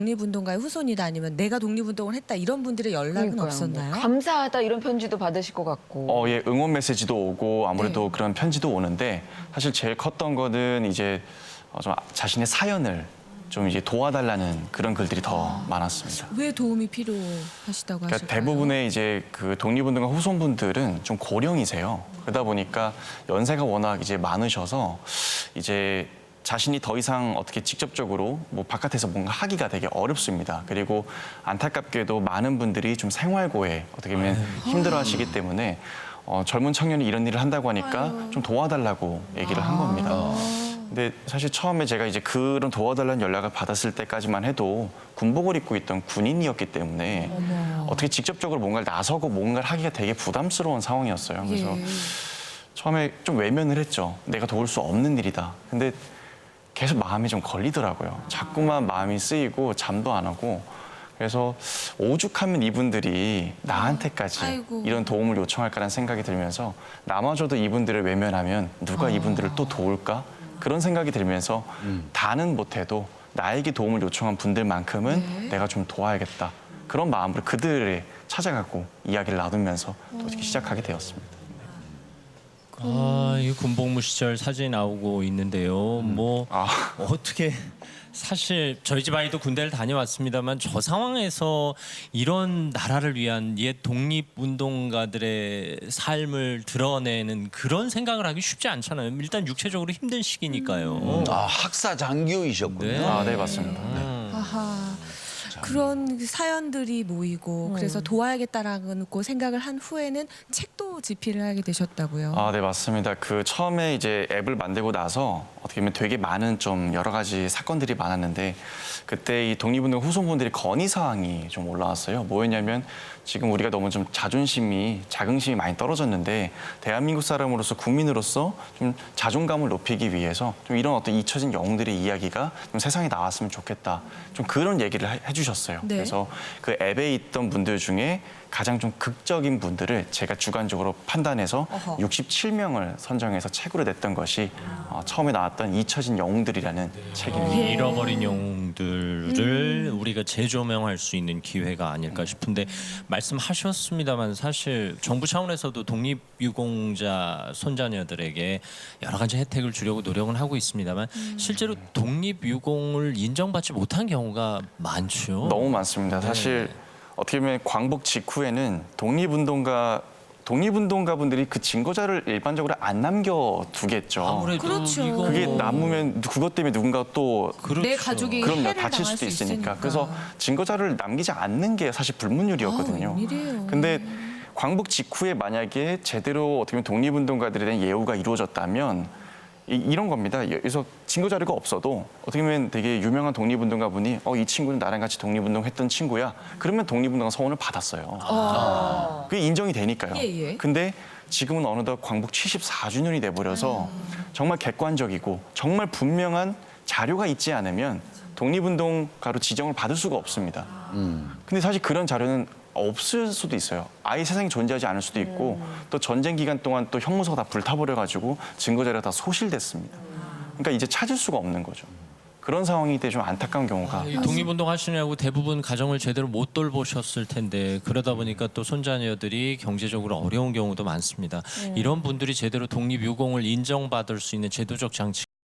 독립운동가의 후손이다 아니면 내가 독립운동을 했다 이런 분들의 연락은 그러니까요. 없었나요? 뭐 감사하다 이런 편지도 받으실 것 같고. 예, 응원 메시지도 오고 아무래도 네. 그런 편지도 오는데 사실 제일 컸던 거는 이제 좀 자신의 사연을 좀 이제 도와달라는 그런 글들이 더 많았습니다. 왜 도움이 필요하시다고 그러니까 하실까요? 대부분의 이제 그 독립운동가 후손분들은 좀 고령이세요. 그러다 보니까 연세가 워낙 이제 많으셔서 이제 자신이 더 이상 어떻게 직접적으로 뭐 바깥에서 뭔가 하기가 되게 어렵습니다. 그리고 안타깝게도 많은 분들이 좀 생활고에 어떻게 보면 힘들어하시기 때문에 젊은 청년이 이런 일을 한다고 하니까 좀 도와달라고 얘기를 한 겁니다. 근데 사실 처음에 제가 이제 그런 도와달라는 연락을 받았을 때까지만 해도 군복을 입고 있던 군인이었기 때문에 어떻게 직접적으로 뭔가를 나서고 뭔가를 하기가 되게 부담스러운 상황이었어요. 그래서 예. 처음에 좀 외면을 했죠. 내가 도울 수 없는 일이다. 근데 계속 마음이 좀 걸리더라고요. 자꾸만 마음이 쓰이고 잠도 안 오고. 그래서 오죽하면 이분들이 나한테까지 아이고. 이런 도움을 요청할까라는 생각이 들면서 나마저도 이분들을 외면하면 누가 이분들을 또 도울까? 그런 생각이 들면서 다는 못해도 나에게 도움을 요청한 분들만큼은 내가 좀 도와야겠다. 그런 마음으로 그들을 찾아가고 이야기를 나누면서 또 이렇게 시작하게 되었습니다. 이 군복무 시절 사진이 나오고 있는데요. 뭐 어떻게 사실 저희 집 아이도 군대를 다녀왔습니다만 저 상황에서 이런 나라를 위한 옛 독립운동가들의 삶을 드러내는 그런 생각을 하기 쉽지 않잖아요. 일단 육체적으로 힘든 시기니까요. 학사 장교이셨군요. 네. 네, 맞습니다. 아하. 그런 사연들이 모이고 그래서 도와야겠다라고 생각을 한 후에는 책도 집필을 하게 되셨다고요. 네, 맞습니다. 그 처음에 이제 앱을 만들고 나서 어떻게 보면 되게 많은 좀 여러 가지 사건들이 많았는데 그때 이 독립운동 후손분들이 건의 사항이 좀 올라왔어요. 뭐였냐면 지금 우리가 너무 좀 자긍심이 많이 떨어졌는데 대한민국 사람으로서 국민으로서 좀 자존감을 높이기 위해서 좀 이런 어떤 잊혀진 영웅들의 이야기가 좀 세상에 나왔으면 좋겠다. 좀 그런 얘기를 해주셨어요. 네. 그래서 그 앱에 있던 분들 중에 가장 좀 극적인 분들을 제가 주관적으로 판단해서 어허. 67명을 선정해서 책으로 냈던 것이 처음에 나왔던 잊혀진 영웅들이라는 책입니다. 잃어버린 영웅들을 우리가 재조명할 수 있는 기회가 아닐까 싶은데 말씀하셨습니다만 사실 정부 차원에서도 독립유공자 손자녀들에게 여러 가지 혜택을 주려고 노력은 하고 있습니다만 실제로 독립유공을 인정받지 못한 경우가 많죠. 너무 많습니다. 사실 어떻게 보면 광복 직후에는 독립운동가분들이 그 증거자를 일반적으로 안 남겨두겠죠. 아무래도 그렇죠. 이거 그게 남으면 그것 때문에 누군가 또 그렇죠. 내 가족이 그럼요, 해를 다칠 당할 수도 수 있으니까. 그래서 증거자를 남기지 않는 게 사실 불문율이었거든요. 웬일이에요. 근데 광복 직후에 만약에 제대로 어떻게 보면 독립운동가들에 대한 예우가 이루어졌다면 이런 겁니다. 여기서 증거 자료가 없어도 어떻게 보면 되게 유명한 독립운동가 분이 이 친구는 나랑 같이 독립운동했던 친구야. 그러면 독립운동가 서원을 받았어요. 그게 인정이 되니까요. 예. 근데 지금은 어느덧 광복 74주년이 돼버려서 정말 객관적이고 정말 분명한 자료가 있지 않으면 독립운동가로 지정을 받을 수가 없습니다. 근데 사실 그런 자료는 없을 수도 있어요. 아예 세상에 존재하지 않을 수도 있고 또 전쟁 기간 동안 또 형무소가 다 불타버려가지고 증거 자료가 다 소실됐습니다. 그러니까 이제 찾을 수가 없는 거죠. 그런 상황이 되게 좀 안타까운 경우가 이 독립운동 하시느라고 대부분 가정을 제대로 못 돌보셨을 텐데 그러다 보니까 또 손자녀들이 경제적으로 어려운 경우도 많습니다. 이런 분들이 제대로 독립유공을 인정받을 수 있는 제도적 장치